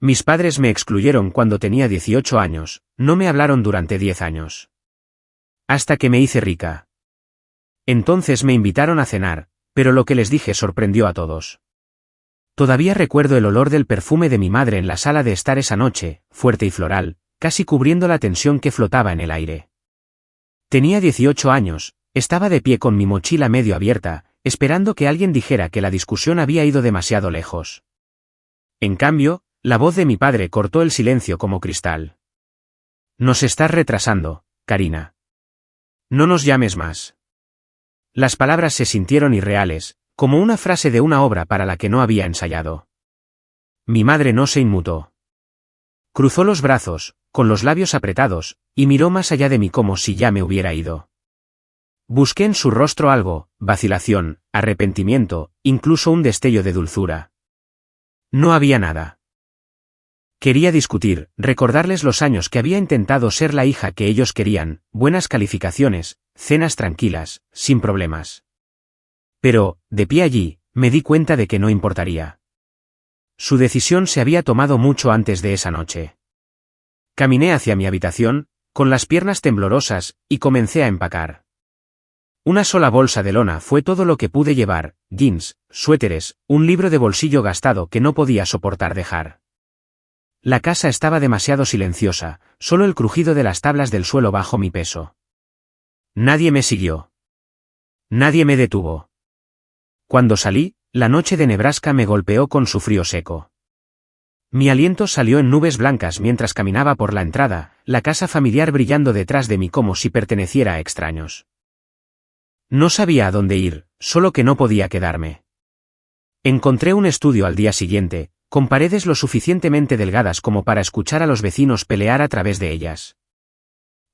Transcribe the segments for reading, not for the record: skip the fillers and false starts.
Mis padres me excluyeron cuando tenía 18 años, no me hablaron durante 10 años. Hasta que me hice rica. Entonces me invitaron a cenar, pero lo que les dije sorprendió a todos. Todavía recuerdo el olor del perfume de mi madre en la sala de estar esa noche, fuerte y floral, casi cubriendo la tensión que flotaba en el aire. Tenía 18 años, estaba de pie con mi mochila medio abierta, esperando que alguien dijera que la discusión había ido demasiado lejos. En cambio, la voz de mi padre cortó el silencio como cristal. Nos estás retrasando, Karina. No nos llames más. Las palabras se sintieron irreales, como una frase de una obra para la que no había ensayado. Mi madre no se inmutó. Cruzó los brazos, con los labios apretados, y miró más allá de mí como si ya me hubiera ido. Busqué en su rostro algo, vacilación, arrepentimiento, incluso un destello de dulzura. No había nada. Quería discutir, recordarles los años que había intentado ser la hija que ellos querían, buenas calificaciones, cenas tranquilas, sin problemas. Pero, de pie allí, me di cuenta de que no importaría. Su decisión se había tomado mucho antes de esa noche. Caminé hacia mi habitación, con las piernas temblorosas, y comencé a empacar. Una sola bolsa de lona fue todo lo que pude llevar, jeans, suéteres, un libro de bolsillo gastado que no podía soportar dejar. La casa estaba demasiado silenciosa, solo el crujido de las tablas del suelo bajo mi peso. Nadie me siguió. Nadie me detuvo. Cuando salí, la noche de Nebraska me golpeó con su frío seco. Mi aliento salió en nubes blancas mientras caminaba por la entrada, la casa familiar brillando detrás de mí como si perteneciera a extraños. No sabía a dónde ir, solo que no podía quedarme. Encontré un estudio al día siguiente, con paredes lo suficientemente delgadas como para escuchar a los vecinos pelear a través de ellas.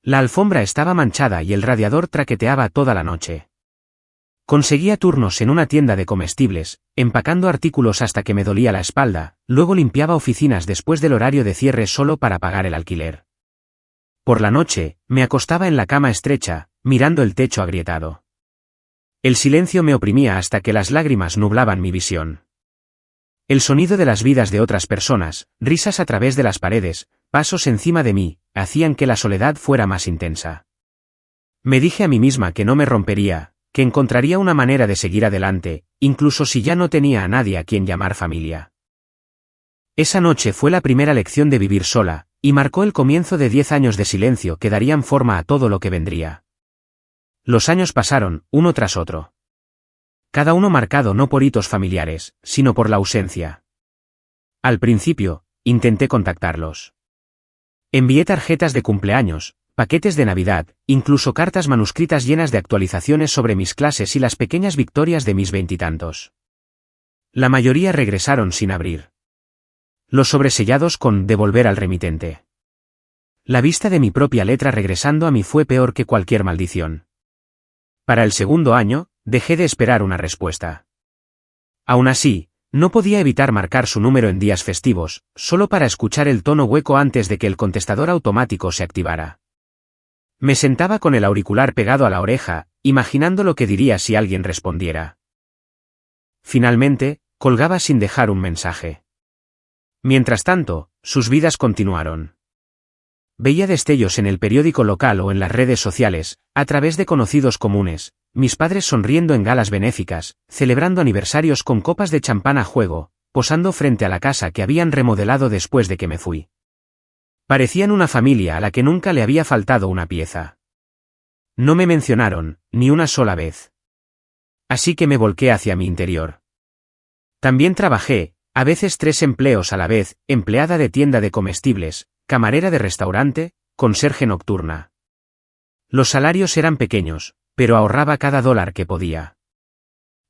La alfombra estaba manchada y el radiador traqueteaba toda la noche. Conseguía turnos en una tienda de comestibles, empacando artículos hasta que me dolía la espalda, luego limpiaba oficinas después del horario de cierre solo para pagar el alquiler. Por la noche, me acostaba en la cama estrecha, mirando el techo agrietado. El silencio me oprimía hasta que las lágrimas nublaban mi visión. El sonido de las vidas de otras personas, risas a través de las paredes, pasos encima de mí, hacían que la soledad fuera más intensa. Me dije a mí misma que no me rompería, que encontraría una manera de seguir adelante, incluso si ya no tenía a nadie a quien llamar familia. Esa noche fue la primera lección de vivir sola, y marcó el comienzo de 10 años de silencio que darían forma a todo lo que vendría. Los años pasaron, uno tras otro. Cada uno marcado no por hitos familiares, sino por la ausencia. Al principio, intenté contactarlos. Envié tarjetas de cumpleaños, paquetes de Navidad, incluso cartas manuscritas llenas de actualizaciones sobre mis clases y las pequeñas victorias de mis veintitantos. La mayoría regresaron sin abrir. Los sobresellados con devolver al remitente. La vista de mi propia letra regresando a mí fue peor que cualquier maldición. Para el segundo año, dejé de esperar una respuesta. Aún así, no podía evitar marcar su número en días festivos, solo para escuchar el tono hueco antes de que el contestador automático se activara. Me sentaba con el auricular pegado a la oreja, imaginando lo que diría si alguien respondiera. Finalmente, colgaba sin dejar un mensaje. Mientras tanto, sus vidas continuaron. Veía destellos en el periódico local o en las redes sociales, a través de conocidos comunes, mis padres sonriendo en galas benéficas, celebrando aniversarios con copas de champán a juego, posando frente a la casa que habían remodelado después de que me fui. Parecían una familia a la que nunca le había faltado una pieza. No me mencionaron, ni una sola vez. Así que me volqué hacia mi interior. También trabajé, a veces 3 empleos a la vez, empleada de tienda de comestibles, camarera de restaurante, conserje nocturna. Los salarios eran pequeños, pero ahorraba cada dólar que podía.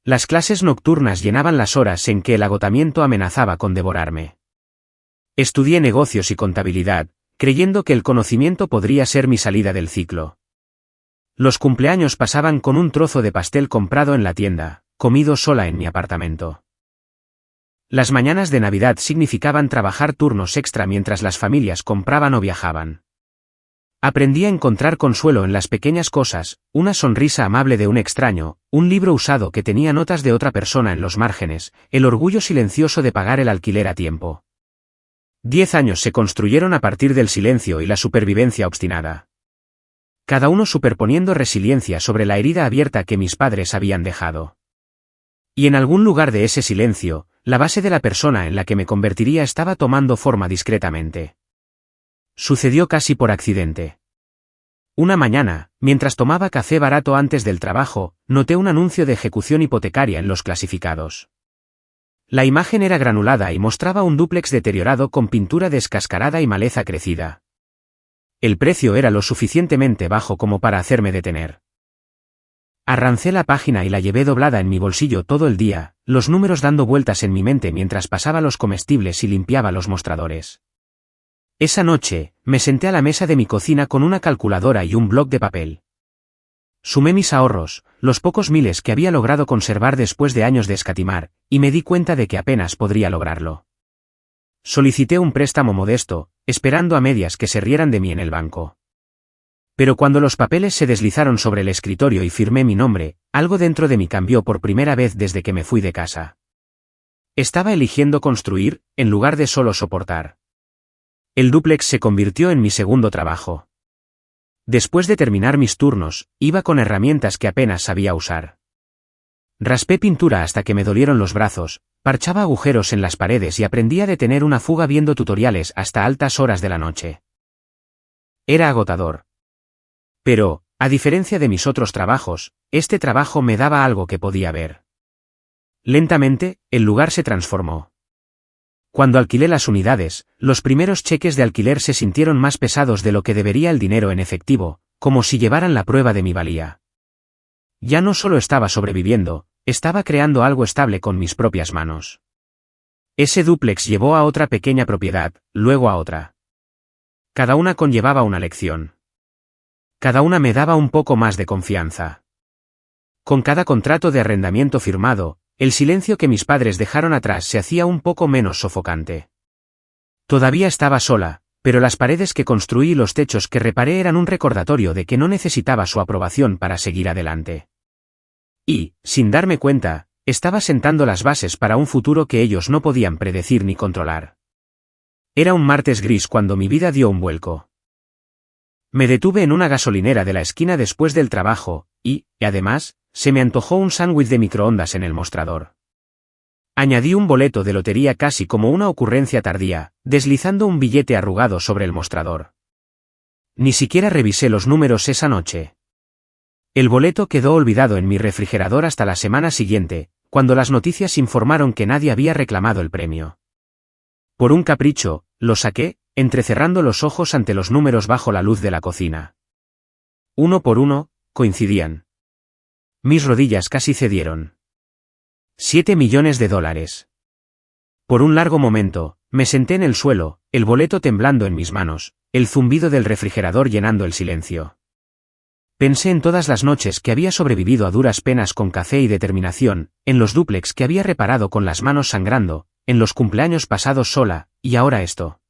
Las clases nocturnas llenaban las horas en que el agotamiento amenazaba con devorarme. Estudié negocios y contabilidad, creyendo que el conocimiento podría ser mi salida del ciclo. Los cumpleaños pasaban con un trozo de pastel comprado en la tienda, comido sola en mi apartamento. Las mañanas de Navidad significaban trabajar turnos extra mientras las familias compraban o viajaban. Aprendí a encontrar consuelo en las pequeñas cosas, una sonrisa amable de un extraño, un libro usado que tenía notas de otra persona en los márgenes, el orgullo silencioso de pagar el alquiler a tiempo. 10 años se construyeron a partir del silencio y la supervivencia obstinada. Cada uno superponiendo resiliencia sobre la herida abierta que mis padres habían dejado. Y en algún lugar de ese silencio, la base de la persona en la que me convertiría estaba tomando forma discretamente. Sucedió casi por accidente. Una mañana, mientras tomaba café barato antes del trabajo, noté un anuncio de ejecución hipotecaria en los clasificados. La imagen era granulada y mostraba un dúplex deteriorado con pintura descascarada y maleza crecida. El precio era lo suficientemente bajo como para hacerme detener. Arrancé la página y la llevé doblada en mi bolsillo todo el día, los números dando vueltas en mi mente mientras pasaba los comestibles y limpiaba los mostradores. Esa noche, me senté a la mesa de mi cocina con una calculadora y un bloc de papel. Sumé mis ahorros, los pocos miles que había logrado conservar después de años de escatimar, y me di cuenta de que apenas podría lograrlo. Solicité un préstamo modesto, esperando a medias que se rieran de mí en el banco. Pero cuando los papeles se deslizaron sobre el escritorio y firmé mi nombre, algo dentro de mí cambió por primera vez desde que me fui de casa. Estaba eligiendo construir, en lugar de solo soportar. El dúplex se convirtió en mi segundo trabajo. Después de terminar mis turnos, iba con herramientas que apenas sabía usar. Raspé pintura hasta que me dolieron los brazos, parchaba agujeros en las paredes y aprendí a detener una fuga viendo tutoriales hasta altas horas de la noche. Era agotador. Pero, a diferencia de mis otros trabajos, este trabajo me daba algo que podía ver. Lentamente, el lugar se transformó. Cuando alquilé las unidades, los primeros cheques de alquiler se sintieron más pesados de lo que debería el dinero en efectivo, como si llevaran la prueba de mi valía. Ya no solo estaba sobreviviendo, estaba creando algo estable con mis propias manos. Ese dúplex llevó a otra pequeña propiedad, luego a otra. Cada una conllevaba una lección. Cada una me daba un poco más de confianza. Con cada contrato de arrendamiento firmado, el silencio que mis padres dejaron atrás se hacía un poco menos sofocante. Todavía estaba sola, pero las paredes que construí y los techos que reparé eran un recordatorio de que no necesitaba su aprobación para seguir adelante. Y, sin darme cuenta, estaba sentando las bases para un futuro que ellos no podían predecir ni controlar. Era un martes gris cuando mi vida dio un vuelco. Me detuve en una gasolinera de la esquina después del trabajo, y, además, se me antojó un sándwich de microondas en el mostrador. Añadí un boleto de lotería casi como una ocurrencia tardía, deslizando un billete arrugado sobre el mostrador. Ni siquiera revisé los números esa noche. El boleto quedó olvidado en mi refrigerador hasta la semana siguiente, cuando las noticias informaron que nadie había reclamado el premio. Por un capricho, lo saqué, entrecerrando los ojos ante los números bajo la luz de la cocina. Uno por uno, coincidían. Mis rodillas casi cedieron. $7 millones. Por un largo momento, me senté en el suelo, el boleto temblando en mis manos, el zumbido del refrigerador llenando el silencio. Pensé en todas las noches que había sobrevivido a duras penas con café y determinación, en los dúplex que había reparado con las manos sangrando, en los cumpleaños pasados sola, y ahora esto.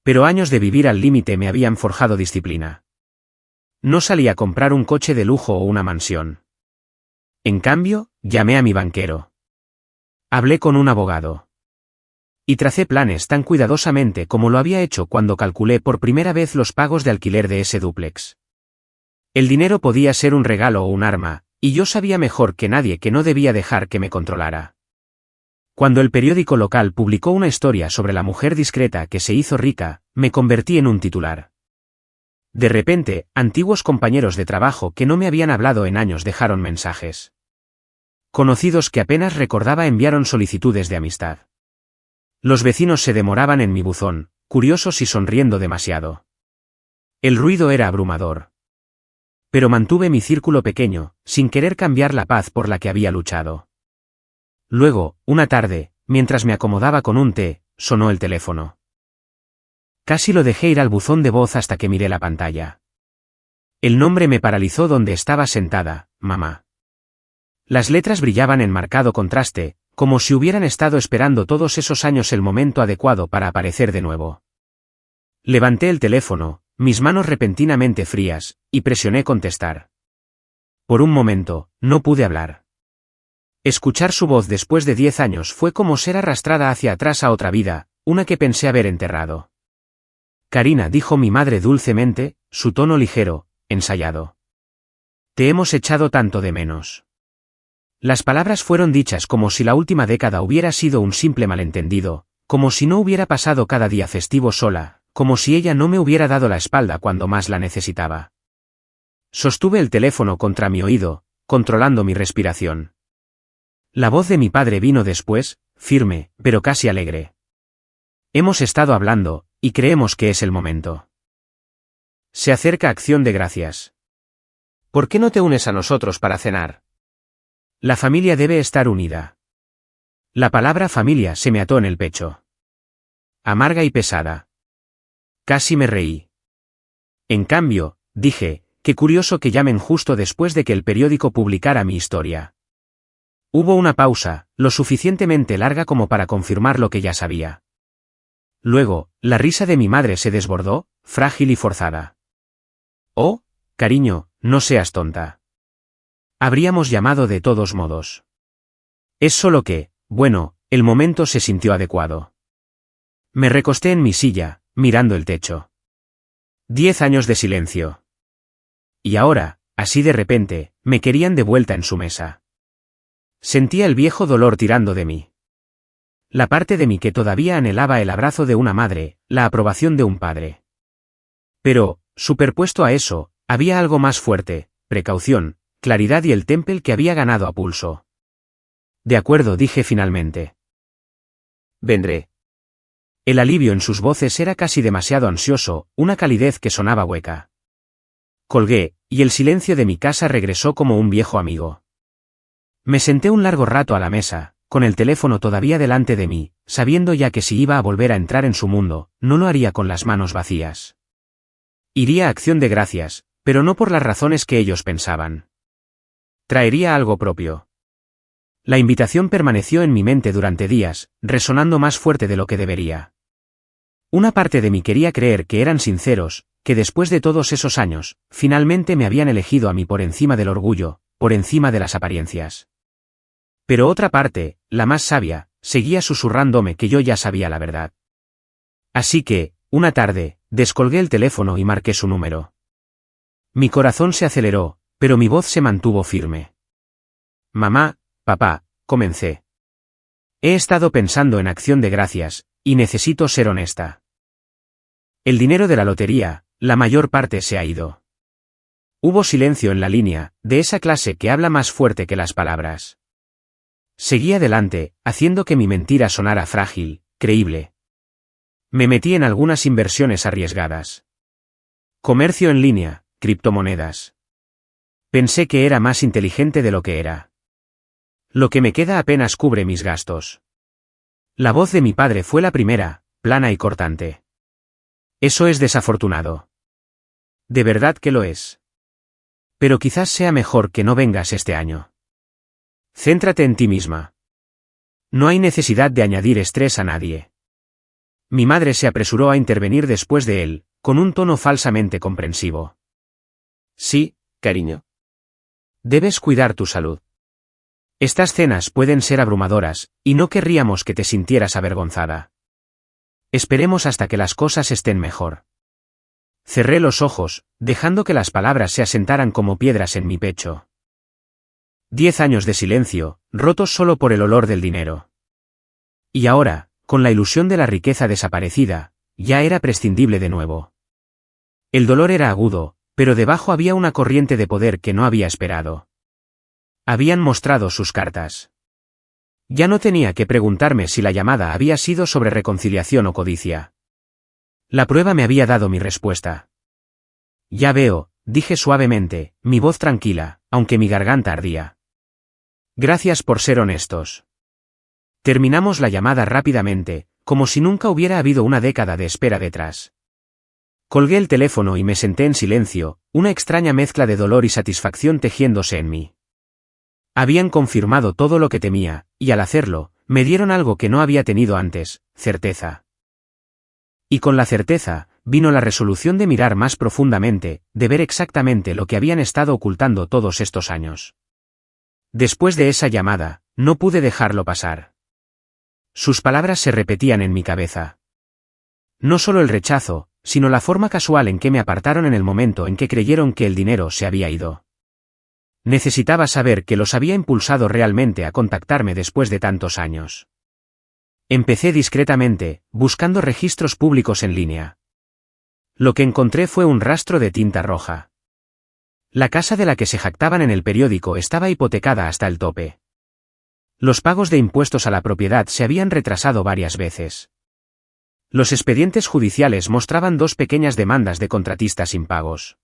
Pero años de vivir al límite me habían forjado disciplina. No salí a comprar un coche de lujo o una mansión. En cambio, llamé a mi banquero. Hablé con un abogado. Y tracé planes tan cuidadosamente como lo había hecho cuando calculé por primera vez los pagos de alquiler de ese dúplex. El dinero podía ser un regalo o un arma, y yo sabía mejor que nadie que no debía dejar que me controlara. Cuando el periódico local publicó una historia sobre la mujer discreta que se hizo rica, me convertí en un titular. De repente, antiguos compañeros de trabajo que no me habían hablado en años dejaron mensajes. Conocidos que apenas recordaba enviaron solicitudes de amistad. Los vecinos se demoraban en mi buzón, curiosos y sonriendo demasiado. El ruido era abrumador. Pero mantuve mi círculo pequeño, sin querer cambiar la paz por la que había luchado. Luego, una tarde, mientras me acomodaba con un té, sonó el teléfono. Casi lo dejé ir al buzón de voz hasta que miré la pantalla. El nombre me paralizó donde estaba sentada, mamá. Las letras brillaban en marcado contraste, como si hubieran estado esperando todos esos años el momento adecuado para aparecer de nuevo. Levanté el teléfono, mis manos repentinamente frías, y presioné contestar. Por un momento, no pude hablar. Escuchar su voz después de 10 años fue como ser arrastrada hacia atrás a otra vida, una que pensé haber enterrado. Karina, dijo mi madre dulcemente, su tono ligero, ensayado. Te hemos echado tanto de menos. Las palabras fueron dichas como si la última década hubiera sido un simple malentendido, como si no hubiera pasado cada día festivo sola, como si ella no me hubiera dado la espalda cuando más la necesitaba. Sostuve el teléfono contra mi oído, controlando mi respiración. La voz de mi padre vino después, firme, pero casi alegre. Hemos estado hablando, y creemos que es el momento. Se acerca Acción de Gracias. ¿Por qué no te unes a nosotros para cenar? La familia debe estar unida. La palabra familia se me ató en el pecho. Amarga y pesada. Casi me reí. En cambio, dije, qué curioso que llamen justo después de que el periódico publicara mi historia. Hubo una pausa, lo suficientemente larga como para confirmar lo que ya sabía. Luego, la risa de mi madre se desbordó, frágil y forzada. Oh, cariño, no seas tonta. Habríamos llamado de todos modos. Es solo que, bueno, el momento se sintió adecuado. Me recosté en mi silla, mirando el techo. 10 años de silencio. Y ahora, así de repente, me querían de vuelta en su mesa. Sentía el viejo dolor tirando de mí. La parte de mí que todavía anhelaba el abrazo de una madre, la aprobación de un padre. Pero, superpuesto a eso, había algo más fuerte, precaución, claridad y el temple que había ganado a pulso. De acuerdo, dije finalmente. Vendré. El alivio en sus voces era casi demasiado ansioso, una calidez que sonaba hueca. Colgué, y el silencio de mi casa regresó como un viejo amigo. Me senté un largo rato a la mesa, con el teléfono todavía delante de mí, sabiendo ya que si iba a volver a entrar en su mundo, no lo haría con las manos vacías. Iría a Acción de Gracias, pero no por las razones que ellos pensaban. Traería algo propio. La invitación permaneció en mi mente durante días, resonando más fuerte de lo que debería. Una parte de mí quería creer que eran sinceros, que después de todos esos años, finalmente me habían elegido a mí por encima del orgullo, por encima de las apariencias. Pero otra parte, la más sabia, seguía susurrándome que yo ya sabía la verdad. Así que, una tarde, descolgué el teléfono y marqué su número. Mi corazón se aceleró, pero mi voz se mantuvo firme. Mamá, papá, comencé. He estado pensando en Acción de Gracias, y necesito ser honesta. El dinero de la lotería, la mayor parte se ha ido. Hubo silencio en la línea, de esa clase que habla más fuerte que las palabras. Seguí adelante, haciendo que mi mentira sonara frágil, creíble. Me metí en algunas inversiones arriesgadas. Comercio en línea, criptomonedas. Pensé que era más inteligente de lo que era. Lo que me queda apenas cubre mis gastos. La voz de mi padre fue la primera, plana y cortante. Eso es desafortunado. De verdad que lo es. Pero quizás sea mejor que no vengas este año. Céntrate en ti misma. No hay necesidad de añadir estrés a nadie. Mi madre se apresuró a intervenir después de él, con un tono falsamente comprensivo. Sí, cariño. Debes cuidar tu salud. Estas cenas pueden ser abrumadoras, y no querríamos que te sintieras avergonzada. Esperemos hasta que las cosas estén mejor. Cerré los ojos, dejando que las palabras se asentaran como piedras en mi pecho. 10 años de silencio, rotos solo por el olor del dinero. Y ahora, con la ilusión de la riqueza desaparecida, ya era prescindible de nuevo. El dolor era agudo, pero debajo había una corriente de poder que no había esperado. Habían mostrado sus cartas. Ya no tenía que preguntarme si la llamada había sido sobre reconciliación o codicia. La prueba me había dado mi respuesta. Ya veo, dije suavemente, mi voz tranquila, aunque mi garganta ardía. Gracias por ser honestos. Terminamos la llamada rápidamente, como si nunca hubiera habido una década de espera detrás. Colgué el teléfono y me senté en silencio, una extraña mezcla de dolor y satisfacción tejiéndose en mí. Habían confirmado todo lo que temía, y al hacerlo, me dieron algo que no había tenido antes, certeza. Y con la certeza, vino la resolución de mirar más profundamente, de ver exactamente lo que habían estado ocultando todos estos años. Después de esa llamada, no pude dejarlo pasar. Sus palabras se repetían en mi cabeza. No solo el rechazo, sino la forma casual en que me apartaron en el momento en que creyeron que el dinero se había ido. Necesitaba saber qué los había impulsado realmente a contactarme después de tantos años. Empecé discretamente, buscando registros públicos en línea. Lo que encontré fue un rastro de tinta roja. La casa de la que se jactaban en el periódico estaba hipotecada hasta el tope. Los pagos de impuestos a la propiedad se habían retrasado varias veces. Los expedientes judiciales mostraban 2 pequeñas demandas de contratistas impagos.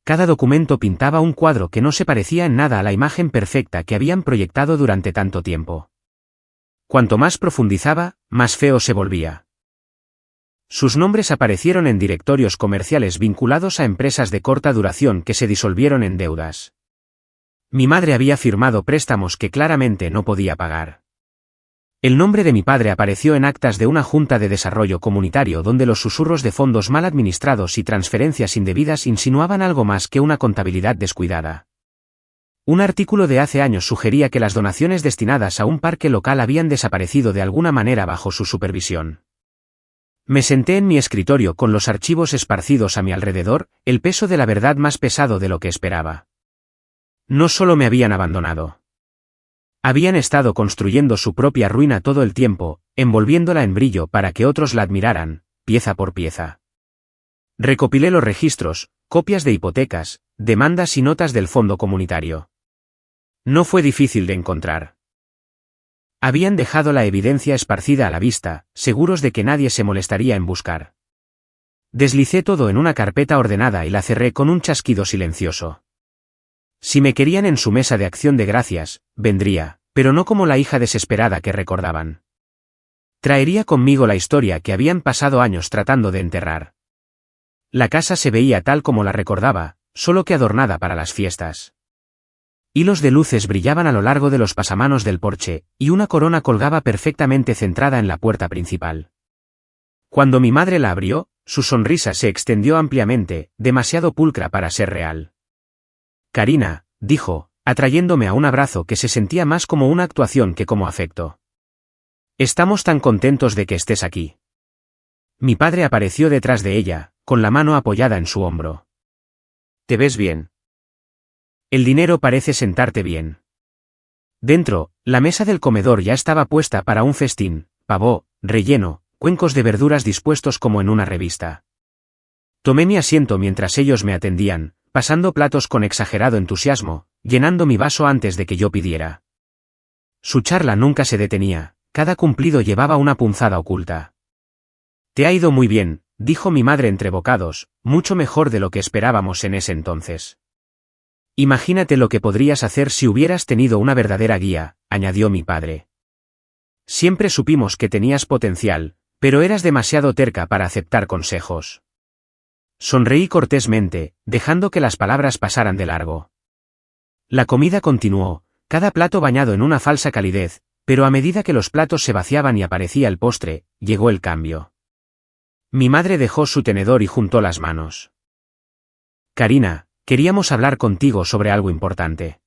Cada documento pintaba un cuadro que no se parecía en nada a la imagen perfecta que habían proyectado durante tanto tiempo. Cuanto más profundizaba, más feo se volvía. Sus nombres aparecieron en directorios comerciales vinculados a empresas de corta duración que se disolvieron en deudas. Mi madre había firmado préstamos que claramente no podía pagar. El nombre de mi padre apareció en actas de una junta de desarrollo comunitario donde los susurros de fondos mal administrados y transferencias indebidas insinuaban algo más que una contabilidad descuidada. Un artículo de hace años sugería que las donaciones destinadas a un parque local habían desaparecido de alguna manera bajo su supervisión. Me senté en mi escritorio con los archivos esparcidos a mi alrededor, el peso de la verdad más pesado de lo que esperaba. No solo me habían abandonado. Habían estado construyendo su propia ruina todo el tiempo, envolviéndola en brillo para que otros la admiraran, pieza por pieza. Recopilé los registros, copias de hipotecas, demandas y notas del fondo comunitario. No fue difícil de encontrar. Habían dejado la evidencia esparcida a la vista, seguros de que nadie se molestaría en buscar. Deslicé todo en una carpeta ordenada y la cerré con un chasquido silencioso. Si me querían en su mesa de acción de gracias, vendría, pero no como la hija desesperada que recordaban. Traería conmigo la historia que habían pasado años tratando de enterrar. La casa se veía tal como la recordaba, solo que adornada para las fiestas. Hilos de luces brillaban a lo largo de los pasamanos del porche, y una corona colgaba perfectamente centrada en la puerta principal. Cuando mi madre la abrió, su sonrisa se extendió ampliamente, demasiado pulcra para ser real. Karina, dijo, atrayéndome a un abrazo que se sentía más como una actuación que como afecto. Estamos tan contentos de que estés aquí. Mi padre apareció detrás de ella, con la mano apoyada en su hombro. ¿Te ves bien? El dinero parece sentarte bien. Dentro, la mesa del comedor ya estaba puesta para un festín, pavó, relleno, cuencos de verduras dispuestos como en una revista. Tomé mi asiento mientras ellos me atendían, pasando platos con exagerado entusiasmo, llenando mi vaso antes de que yo pidiera. Su charla nunca se detenía, cada cumplido llevaba una punzada oculta. Te ha ido muy bien, dijo mi madre entre bocados, mucho mejor de lo que esperábamos en ese entonces. Imagínate lo que podrías hacer si hubieras tenido una verdadera guía, añadió mi padre. Siempre supimos que tenías potencial, pero eras demasiado terca para aceptar consejos. Sonreí cortésmente, dejando que las palabras pasaran de largo. La comida continuó, cada plato bañado en una falsa calidez, pero a medida que los platos se vaciaban y aparecía el postre, llegó el cambio. Mi madre dejó su tenedor y juntó las manos. Karina, queríamos hablar contigo sobre algo importante.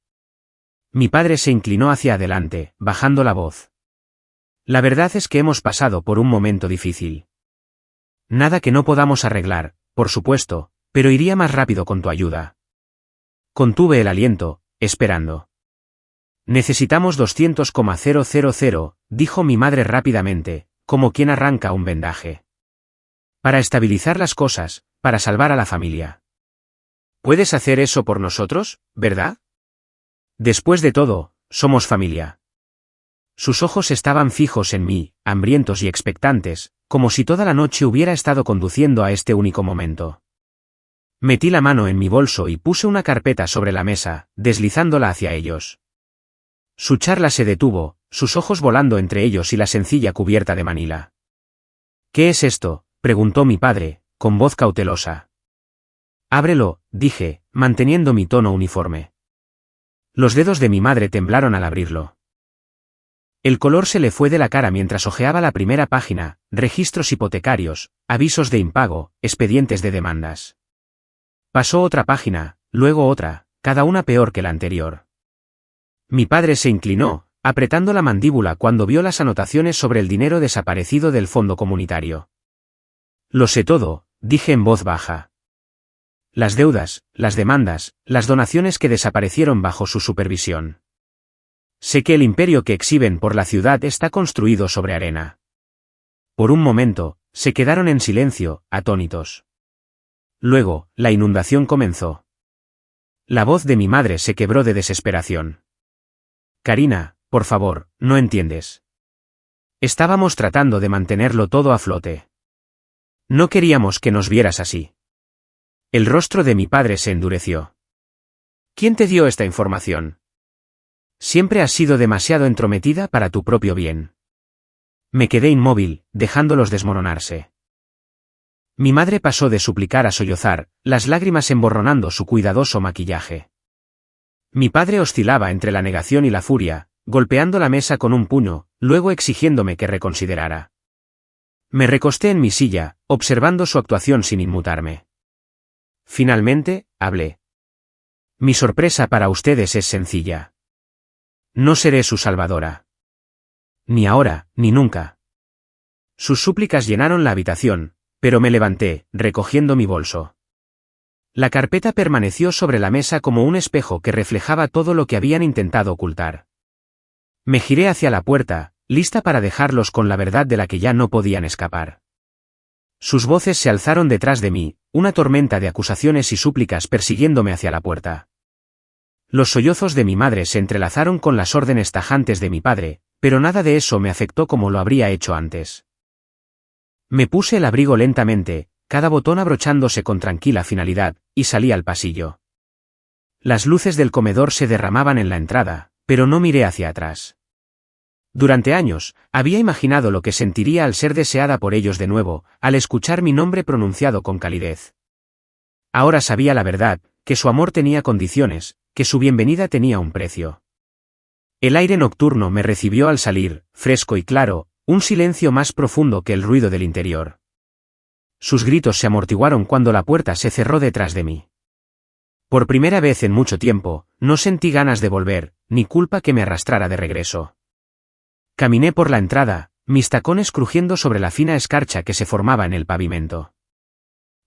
Mi padre se inclinó hacia adelante, bajando la voz. La verdad es que hemos pasado por un momento difícil. Nada que no podamos arreglar, por supuesto, pero iría más rápido con tu ayuda. Contuve el aliento, esperando. Necesitamos 200,000, dijo mi madre rápidamente, como quien arranca un vendaje. Para estabilizar las cosas, para salvar a la familia. ¿Puedes hacer eso por nosotros, verdad? Después de todo, somos familia. Sus ojos estaban fijos en mí, hambrientos y expectantes, como si toda la noche hubiera estado conduciendo a este único momento. Metí la mano en mi bolso y puse una carpeta sobre la mesa, deslizándola hacia ellos. Su charla se detuvo, sus ojos volando entre ellos y la sencilla cubierta de Manila. ¿Qué es esto?, preguntó mi padre, con voz cautelosa. Ábrelo, dije, manteniendo mi tono uniforme. Los dedos de mi madre temblaron al abrirlo. El color se le fue de la cara mientras hojeaba la primera página, registros hipotecarios, avisos de impago, expedientes de demandas. Pasó otra página, luego otra, cada una peor que la anterior. Mi padre se inclinó, apretando la mandíbula cuando vio las anotaciones sobre el dinero desaparecido del fondo comunitario. Lo sé todo, dije en voz baja. Las deudas, las demandas, las donaciones que desaparecieron bajo su supervisión. Sé que el imperio que exhiben por la ciudad está construido sobre arena. Por un momento, se quedaron en silencio, atónitos. Luego, la inundación comenzó. La voz de mi madre se quebró de desesperación. Karina, por favor, no entiendes. Estábamos tratando de mantenerlo todo a flote. No queríamos que nos vieras así. El rostro de mi padre se endureció. ¿Quién te dio esta información? Siempre has sido demasiado entrometida para tu propio bien. Me quedé inmóvil, dejándolos desmoronarse. Mi madre pasó de suplicar a sollozar, las lágrimas emborronando su cuidadoso maquillaje. Mi padre oscilaba entre la negación y la furia, golpeando la mesa con un puño, luego exigiéndome que reconsiderara. Me recosté en mi silla, observando su actuación sin inmutarme. Finalmente, hablé. Mi sorpresa para ustedes es sencilla. No seré su salvadora. Ni ahora, ni nunca. Sus súplicas llenaron la habitación, pero me levanté, recogiendo mi bolso. La carpeta permaneció sobre la mesa como un espejo que reflejaba todo lo que habían intentado ocultar. Me giré hacia la puerta, lista para dejarlos con la verdad de la que ya no podían escapar. Sus voces se alzaron detrás de mí, una tormenta de acusaciones y súplicas persiguiéndome hacia la puerta. Los sollozos de mi madre se entrelazaron con las órdenes tajantes de mi padre, pero nada de eso me afectó como lo habría hecho antes. Me puse el abrigo lentamente, cada botón abrochándose con tranquila finalidad, y salí al pasillo. Las luces del comedor se derramaban en la entrada, pero no miré hacia atrás. Durante años, había imaginado lo que sentiría al ser deseada por ellos de nuevo, al escuchar mi nombre pronunciado con calidez. Ahora sabía la verdad, que su amor tenía condiciones, que su bienvenida tenía un precio. El aire nocturno me recibió al salir, fresco y claro, un silencio más profundo que el ruido del interior. Sus gritos se amortiguaron cuando la puerta se cerró detrás de mí. Por primera vez en mucho tiempo, no sentí ganas de volver, ni culpa que me arrastrara de regreso. Caminé por la entrada, mis tacones crujiendo sobre la fina escarcha que se formaba en el pavimento.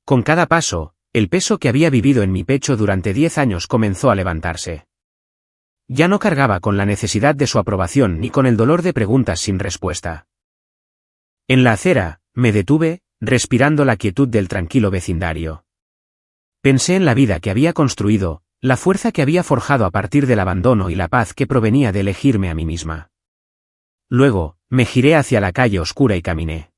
Con cada paso, el peso que había vivido en mi pecho durante 10 años comenzó a levantarse. Ya no cargaba con la necesidad de su aprobación ni con el dolor de preguntas sin respuesta. En la acera, me detuve, respirando la quietud del tranquilo vecindario. Pensé en la vida que había construido, la fuerza que había forjado a partir del abandono y la paz que provenía de elegirme a mí misma. Luego, me giré hacia la calle oscura y caminé.